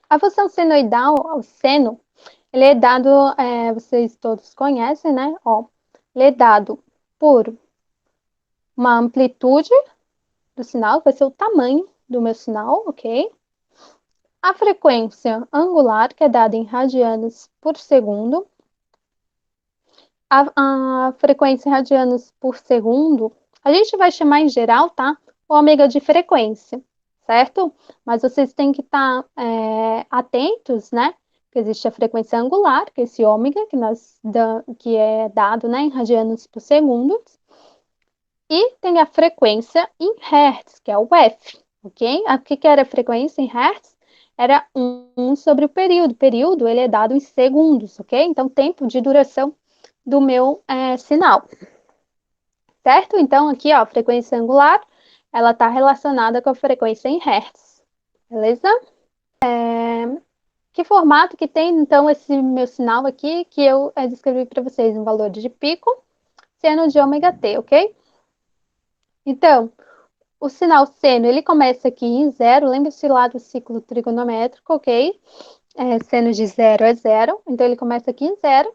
A função senoidal, o seno, ele é dado, vocês todos conhecem, né? Ó, ele é dado por uma amplitude do sinal, vai ser o tamanho do meu sinal, ok? A frequência angular, que é dada em radianos por segundo. A frequência em radianos por segundo, a gente vai chamar em geral, tá? O ômega de frequência, certo? Mas vocês têm que estar atentos, né? Que existe a frequência angular, que é esse ômega, que é dado, né, em radianos por segundo. E tem a frequência em hertz, que é o F, ok? O que era a frequência em hertz? Era 1 sobre o período. O período, ele é dado em segundos, ok? Então, tempo de duração do meu sinal, certo? Então, aqui, ó, a frequência angular, ela está relacionada com a frequência em hertz, beleza? Que formato que tem, então, esse meu sinal aqui, que eu descrevi para vocês, um valor de pico, seno de ômega t, ok? Então, o sinal seno, ele começa aqui em zero, lembre-se lá do ciclo trigonométrico, ok? Seno de zero é zero, então ele começa aqui em zero,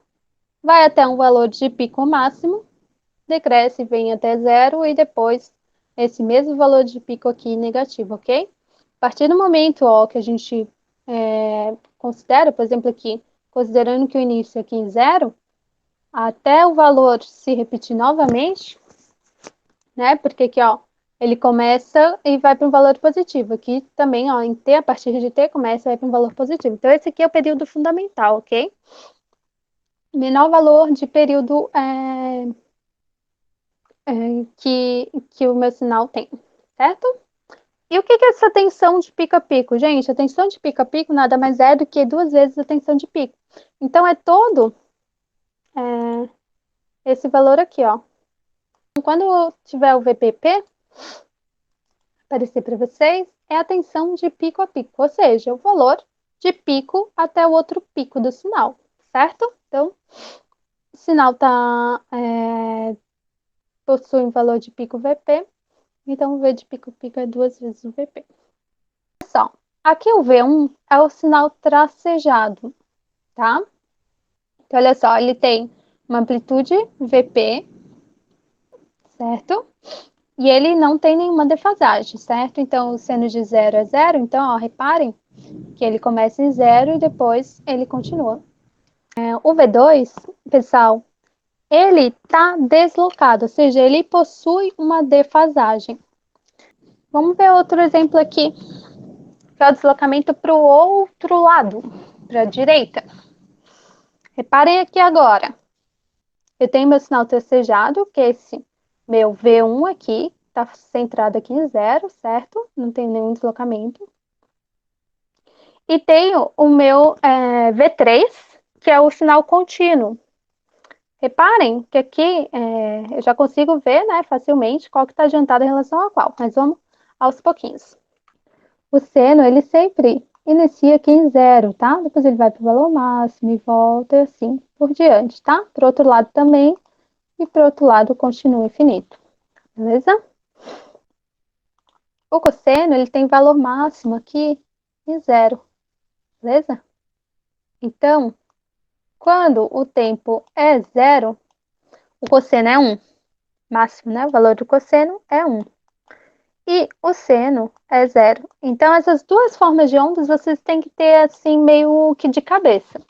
vai até um valor de pico máximo, decresce, vem até zero e depois esse mesmo valor de pico aqui negativo, ok? A partir do momento ó, que a gente considera, por exemplo, aqui, considerando que o início é aqui em zero, até o valor se repetir novamente, né? Porque aqui, ó, ele começa e vai para um valor positivo. Aqui também, ó, em T, a partir de T, começa e vai para um valor positivo. Então, esse aqui é o período fundamental, ok? Menor valor de período que o meu sinal tem, certo? E o que é essa tensão de pico a pico? Gente, a tensão de pico a pico nada mais é do que duas vezes a tensão de pico. Então, é todo esse valor aqui, ó. Quando tiver o VPP, aparecer para vocês, é a tensão de pico a pico, ou seja, o valor de pico até o outro pico do sinal, certo? Então, o sinal possui um valor de pico VP, então o V de pico pico é duas vezes o VP. Pessoal, aqui o V1 é o sinal tracejado, tá? Então, olha só, ele tem uma amplitude VP, certo? E ele não tem nenhuma defasagem, certo? Então, o seno de zero é zero, então, ó, reparem que ele começa em zero e depois ele continua. O V2, pessoal, ele está deslocado, ou seja, ele possui uma defasagem. Vamos ver outro exemplo aqui, que é o deslocamento para o outro lado, para a direita. Reparem aqui agora. Eu tenho meu sinal tracejado, que é esse meu V1 aqui, está centrado aqui em zero, certo? Não tem nenhum deslocamento. E tenho o meu V3, que é o sinal contínuo. Reparem que aqui eu já consigo ver, né, facilmente qual que está adiantado em relação a qual, mas vamos aos pouquinhos. O seno, ele sempre inicia aqui em zero, tá? Depois ele vai para o valor máximo e volta e assim por diante, tá? Para o outro lado também, e para o outro lado continua infinito, beleza? O cosseno, ele tem valor máximo aqui em zero, beleza? Então, quando o tempo é zero, o cosseno é 1. Máximo, né? O valor do cosseno é 1. E o seno é zero. Então, essas duas formas de ondas vocês têm que ter assim meio que de cabeça.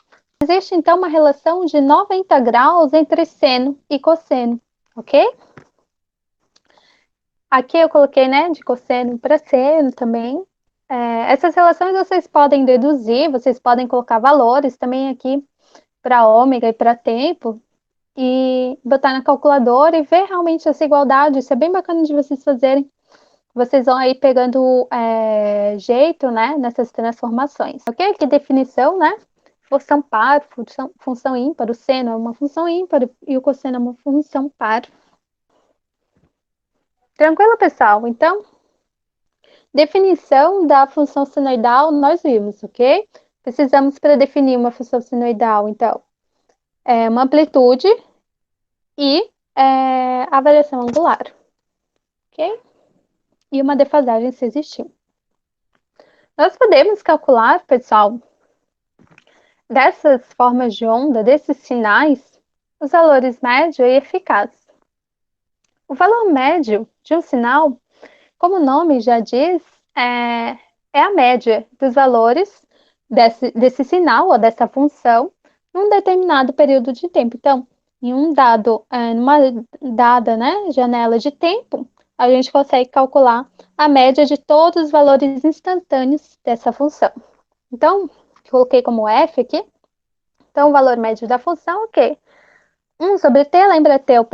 Existe então uma relação de 90 graus entre seno e cosseno, ok? Aqui eu coloquei, né, de cosseno para seno também. Essas relações vocês podem deduzir, vocês podem colocar valores também aqui para ômega e para tempo e botar na calculadora e ver realmente essa igualdade. Isso é bem bacana de vocês fazerem. Vocês vão aí pegando jeito, né, nessas transformações. Ok? Que definição, né? Função par, função ímpar. O seno é uma função ímpar e o cosseno é uma função par. Tranquilo, pessoal? Então, definição da função senoidal nós vimos, ok? Precisamos para definir uma função senoidal, então, uma amplitude e a variação angular, ok? E uma defasagem se existir. Nós podemos calcular, pessoal, dessas formas de onda, desses sinais, os valores médio e eficaz. O valor médio de um sinal, como o nome já diz, é a média dos valores desse sinal ou dessa função num determinado período de tempo. Então, numa dada, né, janela de tempo, a gente consegue calcular a média de todos os valores instantâneos dessa função. Então, coloquei como f aqui. Então, o valor médio da função é o quê? 1 sobre t, lembra t é o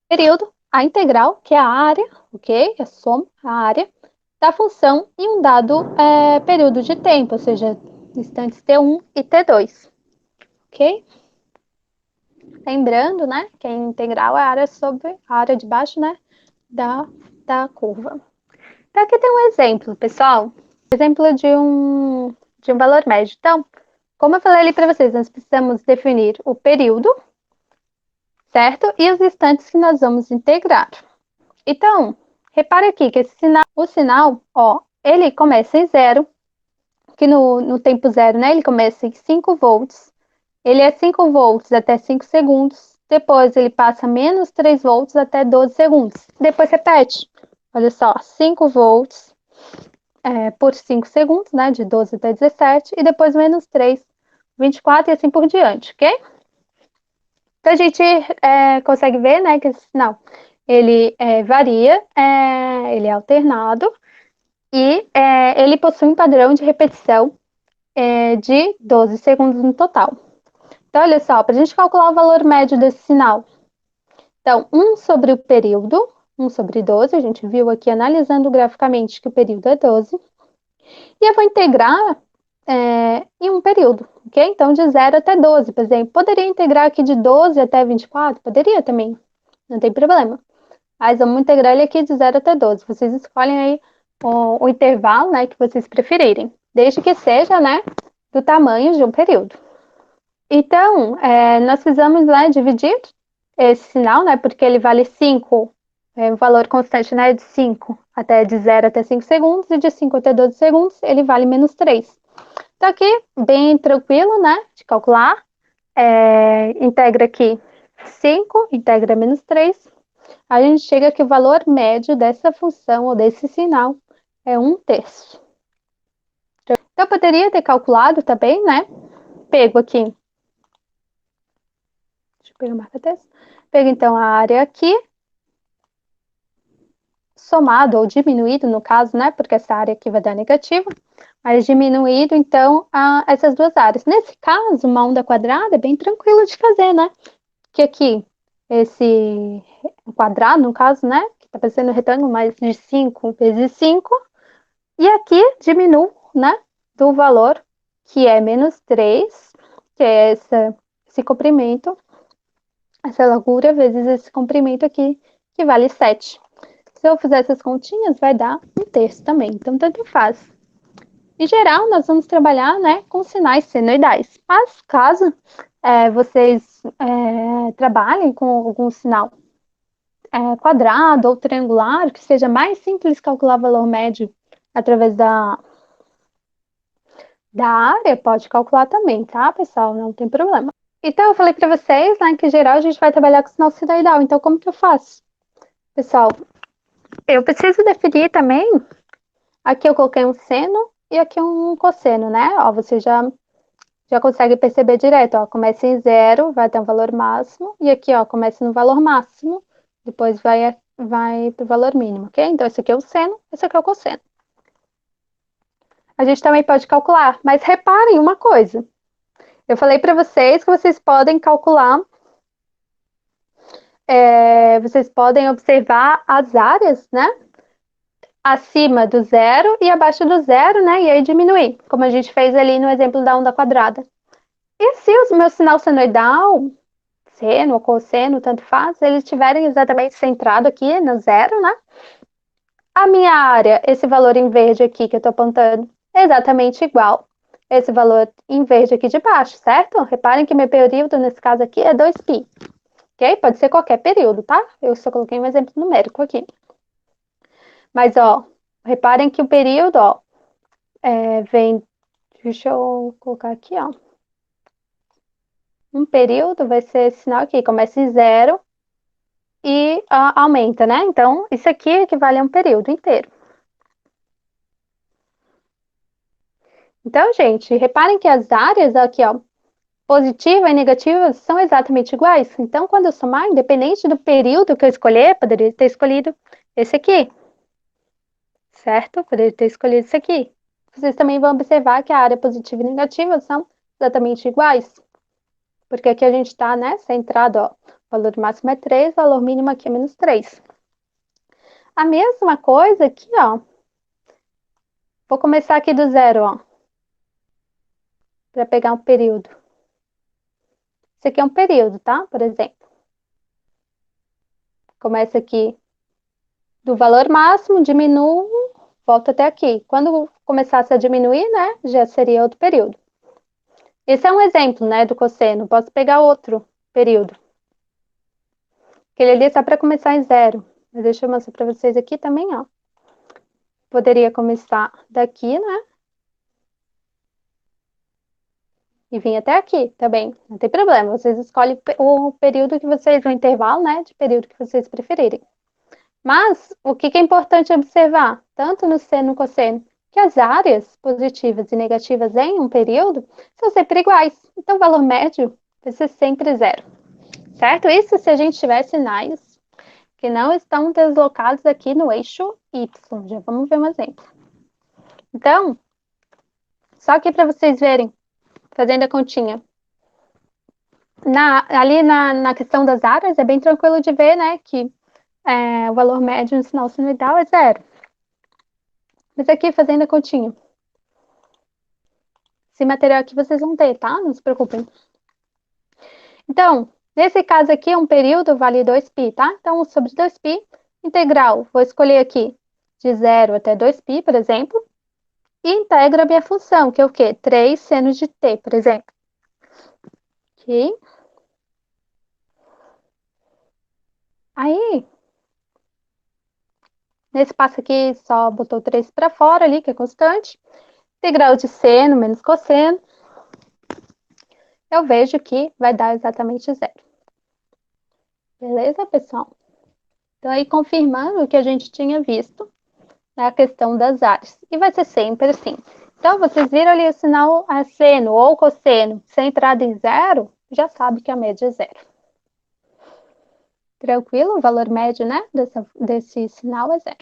período, a integral, que é a área, ok? A soma, a área, da função em um dado período de tempo, ou seja, instantes t1 e t2, ok? Lembrando, né, que a integral é a área sobre a área de baixo, né, da curva. Então, aqui tem um exemplo, pessoal. Exemplo de um valor médio. Então, como eu falei ali para vocês, nós precisamos definir o período, certo? E os instantes que nós vamos integrar. Então, repare aqui que o sinal, ó, ele começa em zero, que no tempo zero, né, ele começa em 5 volts. Ele é 5 volts até 5 segundos. Depois ele passa menos 3 volts até 12 segundos. Depois repete. Olha só, 5 volts por 5 segundos, né, de 12 até 17. E depois menos 3, 24 e assim por diante, ok? Então a gente consegue ver, né, que esse sinal ele varia, ele é alternado e ele possui um padrão de repetição de 12 segundos no total. Então, olha só, para a gente calcular o valor médio desse sinal. Então, 1 sobre o período, 1 sobre 12, a gente viu aqui analisando graficamente que o período é 12. E eu vou integrar em um período, ok? Então, de 0 até 12, por exemplo. Poderia integrar aqui de 12 até 24? Poderia também, não tem problema. Mas vamos integrar ele aqui de 0 até 12. Vocês escolhem aí o intervalo, né, que vocês preferirem, desde que seja, né, do tamanho de um período. Então, nós precisamos, né, dividir esse sinal, né, porque ele vale 5, o valor constante, né, de 5 até de 0 até 5 segundos, e de 5 até 12 segundos ele vale menos 3. Então, aqui, bem tranquilo, né, de calcular. Integra aqui 5, integra menos 3. A gente chega que o valor médio dessa função ou desse sinal é 1/3. Então, eu poderia ter calculado também, né, pego aqui. Deixa eu pegar o marca-texto. Pego, então, a área aqui, somado ou diminuído, no caso, né? Porque essa área aqui vai dar negativo. Mas diminuído, então, essas duas áreas. Nesse caso, uma onda quadrada é bem tranquilo de fazer, né? Que aqui, esse quadrado, no caso, né? Que tá parecendo um retângulo, mas de 5 vezes 5. E aqui, diminuo, né? Do valor, que é menos 3, que é esse comprimento, essa largura vezes esse comprimento aqui, que vale 7. Se eu fizer essas continhas, vai dar 1/3 também. Então, tanto faz. Em geral, nós vamos trabalhar, né, com sinais senoidais. Mas, caso vocês trabalhem com algum sinal quadrado ou triangular, que seja mais simples calcular valor médio através da área, pode calcular também, tá, pessoal? Não tem problema. Então, eu falei para vocês, né, que em geral a gente vai trabalhar com sinal senoidal. Então, como que eu faço? Pessoal, eu preciso definir também. Aqui eu coloquei um seno e aqui um cosseno, né? Ó, você já consegue perceber direto, ó. Começa em zero, vai até um valor máximo. E aqui, ó, começa no valor máximo, depois vai para o valor mínimo, ok? Então, esse aqui é o seno, esse aqui é o cosseno. A gente também pode calcular, mas reparem uma coisa. Eu falei para vocês que vocês podem calcular, vocês podem observar as áreas, né? Acima do zero e abaixo do zero, né? E aí diminuir, como a gente fez ali no exemplo da onda quadrada. E se o meu sinal senoidal, seno ou cosseno, tanto faz, eles estiverem exatamente centrado aqui no zero, né? A minha área, esse valor em verde aqui que eu tô apontando, é exatamente igual esse valor em verde aqui de baixo, certo? Reparem que meu período, nesse caso aqui, é 2π, ok? Pode ser qualquer período, tá? Eu só coloquei um exemplo numérico aqui. Mas, ó, reparem que o período, ó, Deixa eu colocar aqui, ó. Um período vai ser esse sinal aqui, começa em 0 e aumenta, né? Então, isso aqui equivale a um período inteiro. Então, gente, reparem que as áreas aqui, ó, positiva e negativa são exatamente iguais. Então, quando eu somar, independente do período que eu escolher, poderia ter escolhido esse aqui, certo? Poderia ter escolhido esse aqui. Vocês também vão observar que a área positiva e negativa são exatamente iguais. Porque aqui a gente está, né, centrado, ó, o valor máximo é 3, o valor mínimo aqui é menos 3. A mesma coisa aqui, ó. Vou começar aqui do zero, ó. Para pegar um período. Esse aqui é um período, tá? Por exemplo. Começa aqui do valor máximo, diminuo, volta até aqui. Quando começasse a diminuir, né, já seria outro período. Esse é um exemplo, né, do cosseno. Posso pegar outro período. Aquele ali é só para começar em zero. Mas deixa eu mostrar para vocês aqui também, ó. Poderia começar daqui, né? E vir até aqui também. Não tem problema. Vocês escolhem o período que vocês, o intervalo, né, de período que vocês preferirem. Mas o que é importante observar, tanto no seno e no cosseno, que as áreas positivas e negativas em um período são sempre iguais. Então, o valor médio vai ser sempre zero. Certo? Isso se a gente tiver sinais que não estão deslocados aqui no eixo Y. Já vamos ver um exemplo. Então, só aqui para vocês verem, fazendo a continha. Ali na questão das áreas, é bem tranquilo de ver, né, que o valor médio no sinal senoidal é zero. Mas aqui, fazendo a continha. Esse material aqui vocês vão ter, tá? Não se preocupem. Então, nesse caso aqui, um período vale 2π, tá? Então, sobre 2π, integral, vou escolher aqui de 0 até 2π, por exemplo, e integro a minha função, que é o quê? 3 seno de t, por exemplo. Ok? Aí, nesse passo aqui, só botou 3 para fora ali, que é constante. Integral de seno menos cosseno. Eu vejo que vai dar exatamente zero. Beleza, pessoal? Então, aí, confirmando o que a gente tinha visto, a questão das áreas. E vai ser sempre assim. Então, vocês viram ali o sinal seno ou cosseno centrado em zero, já sabe que a média é zero. Tranquilo? O valor médio, né, desse sinal é zero.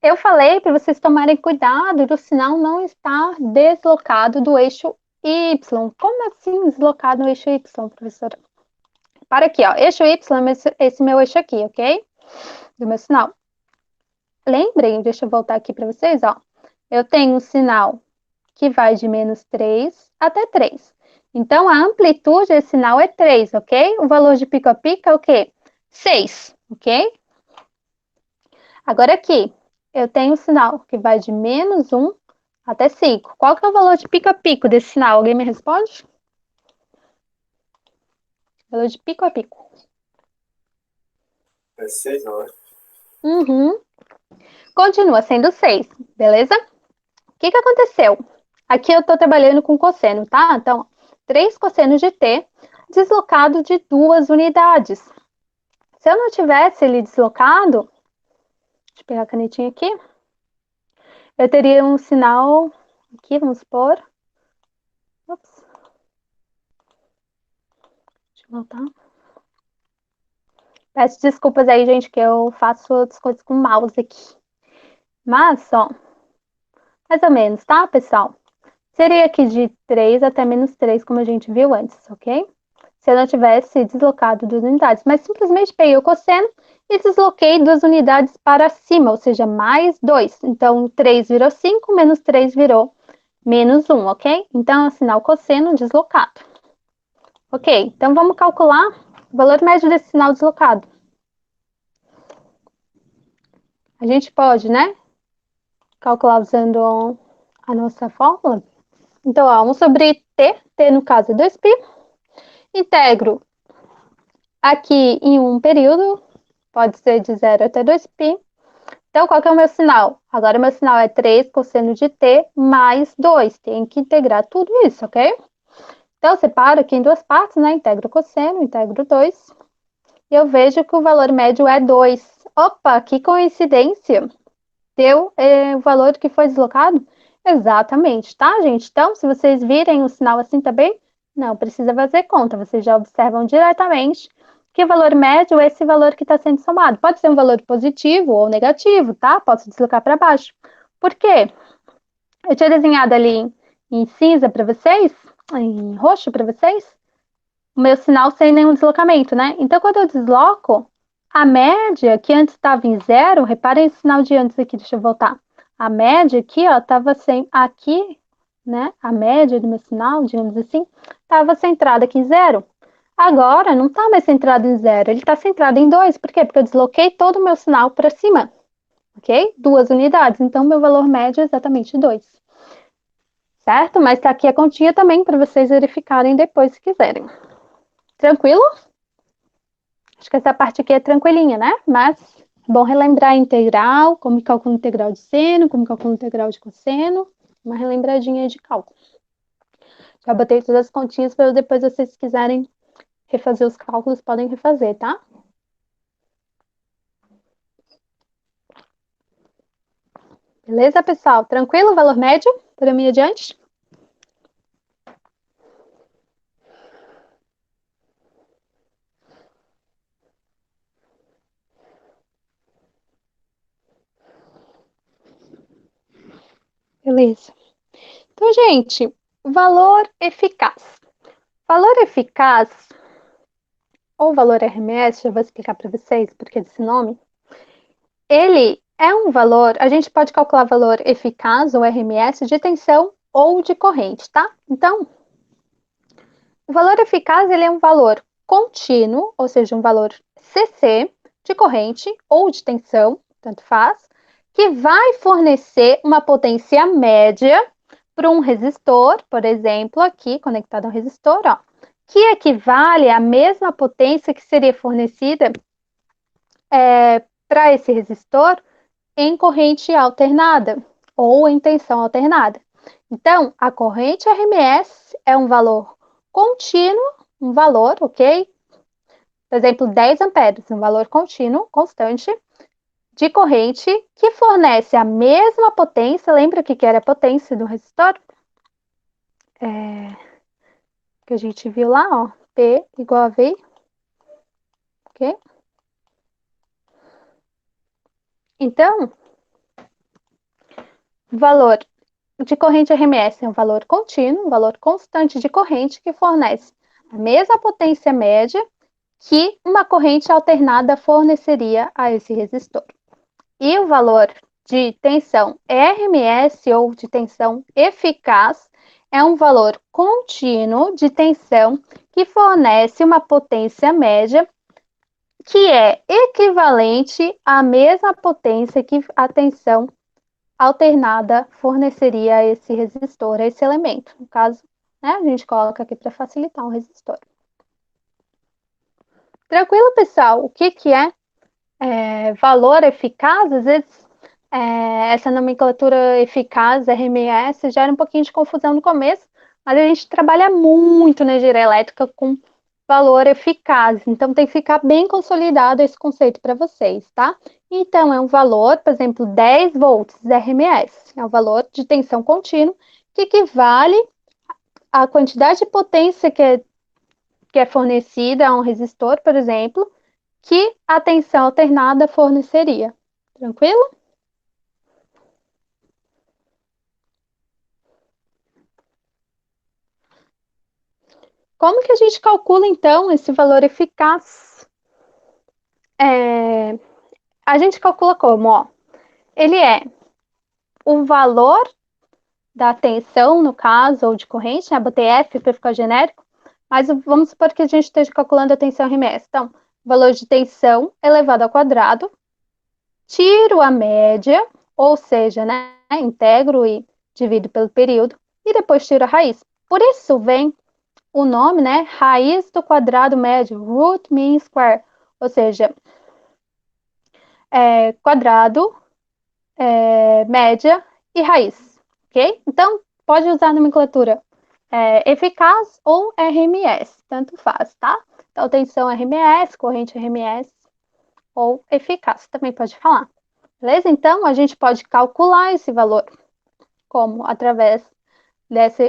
Eu falei para vocês tomarem cuidado do sinal não estar deslocado do eixo Y. Como assim deslocado no eixo Y, professora? Para aqui, ó. Eixo Y, esse meu eixo aqui, ok? Do meu sinal. Lembrem, deixa eu voltar aqui para vocês, ó. Eu tenho um sinal que vai de menos 3 até 3. Então, a amplitude desse sinal é 3, ok? O valor de pico a pico é o quê? 6, ok? Agora aqui, eu tenho um sinal que vai de menos 1 até 5. Qual que é o valor de pico a pico desse sinal? Alguém me responde? Valor de pico a pico. É 6, não é? Uhum. Continua sendo 6, beleza? O que aconteceu? Aqui eu estou trabalhando com cosseno, tá? Então, 3 cossenos de t deslocado de 2 unidades. Se eu não tivesse ele deslocado, deixa eu pegar a canetinha aqui, eu teria um sinal aqui, vamos supor. Ops. Deixa eu voltar. Peço desculpas aí, gente, que eu faço outras coisas com o mouse aqui. Mas, ó, mais ou menos, tá, pessoal? Seria aqui de 3 até menos 3, como a gente viu antes, ok? Se eu não tivesse deslocado 2 unidades, mas simplesmente peguei o cosseno e desloquei 2 unidades para cima, ou seja, mais 2. Então, 3 virou 5, menos 3 virou menos 1, ok? Então, é o sinal cosseno deslocado. Ok, então vamos calcular o valor médio desse sinal deslocado. A gente pode, né, calcular usando a nossa fórmula. Então, ó, 1 sobre t no caso é 2π, integro aqui em um período, pode ser de 0 até 2π, Então, qual que é o meu sinal? Agora, o meu sinal é 3 cosseno de t mais 2. Tem que integrar tudo isso, ok? Então, eu separo aqui em duas partes, né? Integro o cosseno, integro 2. E eu vejo que o valor médio é 2. Opa, que coincidência! Deu o valor que foi deslocado? Exatamente, tá, gente? Então, se vocês virem o sinal assim também, não precisa fazer conta. Vocês já observam diretamente que o valor médio é esse valor que está sendo somado. Pode ser um valor positivo ou negativo, tá? Posso deslocar para baixo. Por quê? Eu tinha desenhado ali em cinza para vocês, em roxo para vocês, o meu sinal sem nenhum deslocamento, né? Então, quando eu desloco, a média que antes estava em zero, reparem esse sinal de antes aqui, deixa eu voltar. A média aqui, ó, estava sem aqui, né? A média do meu sinal, digamos assim, estava centrada aqui em zero. Agora, não está mais centrado em zero, ele está centrado em 2. Por quê? Porque eu desloquei todo o meu sinal para cima, ok? 2 unidades. Então, meu valor médio é exatamente 2. Certo? Mas está aqui a continha também para vocês verificarem depois se quiserem. Tranquilo? Acho que essa parte aqui é tranquilinha, né? Mas é bom relembrar a integral, como calcula integral de seno, como calcula integral de cosseno. Uma relembradinha de cálculo. Já botei todas as continhas para depois vocês quiserem refazer os cálculos, podem refazer, tá? Beleza, pessoal? Tranquilo? Valor médio? Podemos ir adiante? Beleza. Então, gente, valor eficaz. Valor eficaz, ou valor RMS, já vou explicar para vocês porque desse nome. Ele é um valor, a gente pode calcular valor eficaz, ou RMS, de tensão ou de corrente, tá? Então, o valor eficaz, ele é um valor contínuo, ou seja, um valor CC, de corrente ou de tensão, tanto faz, que vai fornecer uma potência média para um resistor, por exemplo, aqui conectado ao resistor, ó, que equivale à mesma potência que seria fornecida para esse resistor em corrente alternada ou em tensão alternada. Então, a corrente RMS é um valor contínuo, um valor, ok? Por exemplo, 10 amperes, um valor contínuo, constante, de corrente que fornece a mesma potência. Lembra o que era a potência do resistor? Que a gente viu lá, ó, P igual a V, ok? Então, o valor de corrente RMS é um valor contínuo, um valor constante de corrente que fornece a mesma potência média que uma corrente alternada forneceria a esse resistor. E o valor de tensão RMS ou de tensão eficaz é um valor contínuo de tensão que fornece uma potência média que é equivalente à mesma potência que a tensão alternada forneceria a esse resistor, a esse elemento. No caso, né, a gente coloca aqui para facilitar um resistor. Tranquilo, pessoal? O que é valor eficaz? Às vezes, essa nomenclatura eficaz, RMS, gera um pouquinho de confusão no começo, mas a gente trabalha muito na engenharia elétrica com valor eficaz. Então, tem que ficar bem consolidado esse conceito para vocês, tá? Então, é um valor, por exemplo, 10 volts RMS. É um valor de tensão contínua que equivale à quantidade de potência que é fornecida a um resistor, por exemplo, que a tensão alternada forneceria. Tranquilo? Como que a gente calcula, então, esse valor eficaz? A gente calcula como? Ó, ele é o valor da tensão, no caso, ou de corrente, né? Botei F para ficar genérico, mas vamos supor que a gente esteja calculando a tensão RMS. Então, valor de tensão elevado ao quadrado, tiro a média, ou seja, né, integro e divido pelo período, e depois tiro a raiz. Por isso vem o nome, né, raiz do quadrado médio, root mean square, ou seja, quadrado média e raiz, ok? Então, pode usar a nomenclatura eficaz ou RMS, tanto faz, tá? Então, tensão RMS, corrente RMS ou eficaz, também pode falar. Beleza? Então, a gente pode calcular esse valor, como? Através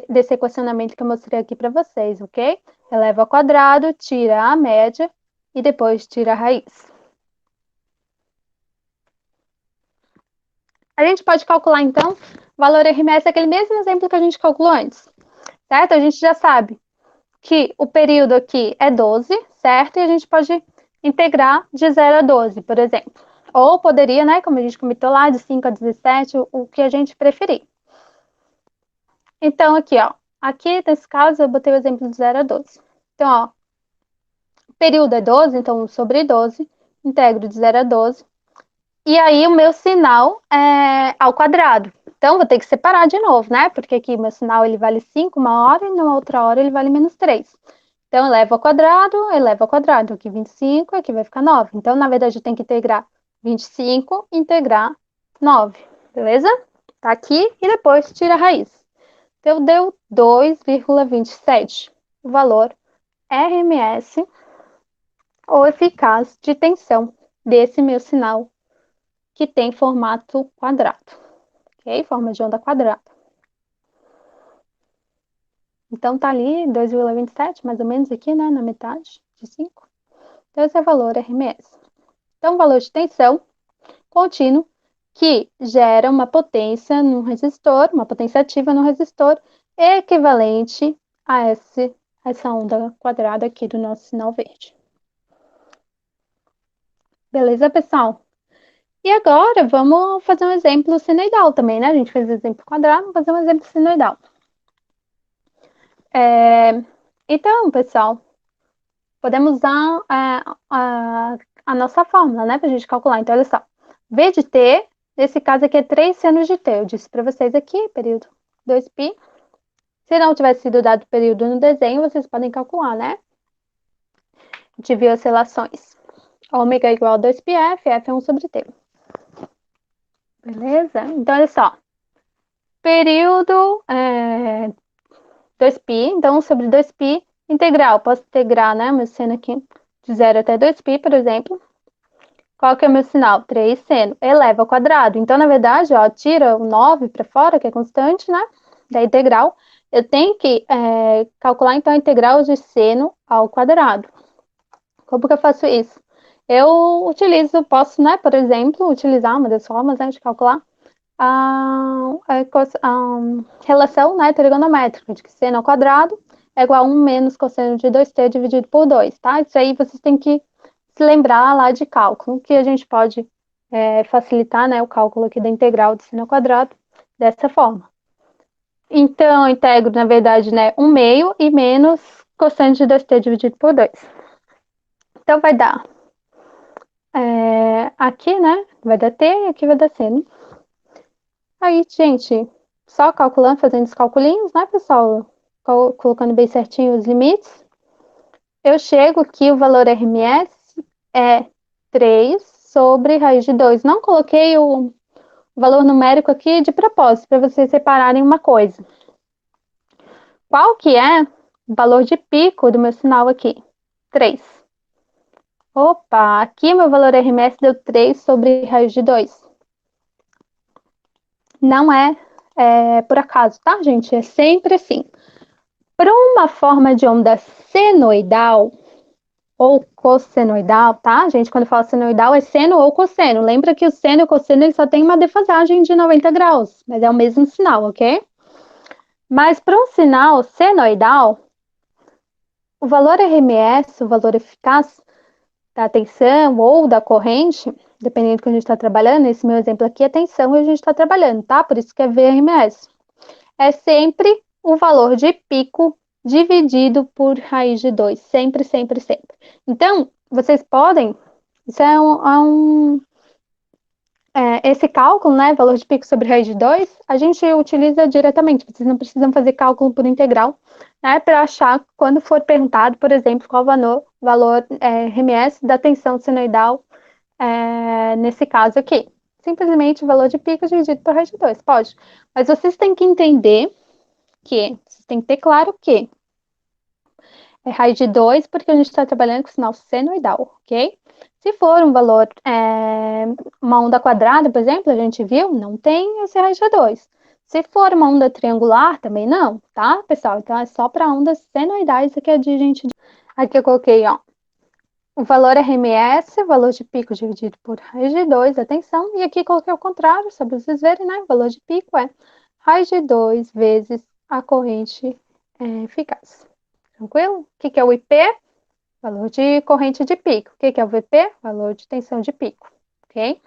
desse equacionamento que eu mostrei aqui para vocês, ok? Eleva ao quadrado, tira a média e depois tira a raiz. A gente pode calcular, então, o valor RMS, aquele mesmo exemplo que a gente calculou antes, certo? A gente já sabe que o período aqui é 12, certo? E a gente pode integrar de 0 a 12, por exemplo. Ou poderia, né, como a gente comentou lá, de 5 a 17, o que a gente preferir. Então, aqui, ó. Aqui, nesse caso, eu botei o exemplo de 0 a 12. Então, ó, o período é 12, então sobre 12, integro de 0 a 12. E aí, o meu sinal é ao quadrado. Então, vou ter que separar de novo, né? Porque aqui meu sinal ele vale 5 uma hora e na outra hora ele vale menos 3. Então, eleva ao quadrado. Aqui 25, aqui vai ficar 9. Então, na verdade, eu tenho que integrar 25, integrar 9. Beleza? Tá aqui e depois tira a raiz. Então, deu 2,27. O valor RMS, ou eficaz de tensão, desse meu sinal que tem formato quadrado. Ok? Forma de onda quadrada. Então, tá ali 2,27, mais ou menos aqui, né? Na metade de 5. Então, esse é o valor RMS. Então, o valor de tensão contínuo que gera uma potência no resistor, uma potência ativa no resistor, equivalente a essa onda quadrada aqui do nosso sinal verde. Beleza, pessoal? E agora, vamos fazer um exemplo senoidal também, né? A gente fez o exemplo quadrado, vamos fazer um exemplo senoidal. Então, pessoal, podemos usar a nossa fórmula, né, para a gente calcular. Então, olha só. V de t, nesse caso aqui é 3 senos de t. Eu disse para vocês aqui, período 2π. Se não tivesse sido dado o período no desenho, vocês podem calcular, né? A gente viu as relações. Ômega é igual a 2πf, f é 1 sobre t. Beleza? Então, olha só. Período 2π, então 1 sobre 2π, integral. Posso integrar, né, meu seno aqui, de 0 até 2π, por exemplo. Qual que é o meu sinal? 3 seno. Eleva ao quadrado. Então, na verdade, ó, tira o 9 para fora, que é constante, né? Da integral. Eu tenho que calcular, então, a integral de seno ao quadrado. Como que eu faço isso? Posso, né, por exemplo, utilizar uma das formas, né, de calcular a relação, né, trigonométrica, de que seno ao quadrado é igual a 1 menos cosseno de 2t dividido por 2, tá? Isso aí vocês têm que se lembrar lá de cálculo, que a gente pode facilitar, né, o cálculo aqui da integral de seno ao quadrado dessa forma. Então, eu integro, na verdade, né, 1 meio e menos cosseno de 2t dividido por 2. Então, vai dar aqui, né, vai dar t e aqui vai dar seno. Aí, gente, só calculando, fazendo os calculinhos, né, pessoal? Colocando bem certinho os limites. Eu chego que o valor RMS é 3 sobre raiz de 2. Não coloquei o valor numérico aqui de propósito, para vocês separarem uma coisa. Qual que é o valor de pico do meu sinal aqui? 3. Opa, aqui meu valor RMS deu 3 sobre raiz de 2. Não é por acaso, tá, gente? É sempre assim. Para uma forma de onda senoidal ou cossenoidal, tá, gente? Quando fala senoidal é seno ou cosseno. Lembra que o seno e o cosseno ele só tem uma defasagem de 90 graus, mas é o mesmo sinal, ok? Mas para um sinal senoidal, o valor RMS, o valor eficaz da tensão ou da corrente, dependendo do que a gente está trabalhando, esse meu exemplo aqui é tensão e a gente está trabalhando, tá? Por isso que é VRMS. É sempre o valor de pico dividido por raiz de 2. Sempre, sempre, sempre. Então, vocês podem... Isso esse cálculo, né? Valor de pico sobre raiz de 2, a gente utiliza diretamente. Vocês não precisam fazer cálculo por integral, né? Para achar, quando for perguntado, por exemplo, qual o valor RMS da tensão senoidal nesse caso aqui. simplesmente o valor de pico dividido por raiz de 2. Pode. Mas vocês têm que entender vocês têm que ter claro que é raiz de 2 porque a gente está trabalhando com sinal senoidal, ok? Se for um valor, uma onda quadrada, por exemplo, a gente viu, não tem esse raiz de 2. Se for uma onda triangular, também não, tá, pessoal? Então, é só para ondas senoidais aqui a gente... Aqui eu coloquei, ó, o valor RMS, o valor de pico dividido por raiz de 2, atenção. E aqui coloquei o contrário, só para vocês verem, né? O valor de pico é raiz de 2 vezes a corrente eficaz. Tranquilo? O que é o IP? Valor de corrente de pico. O que é o VP? Valor de tensão de pico. Ok?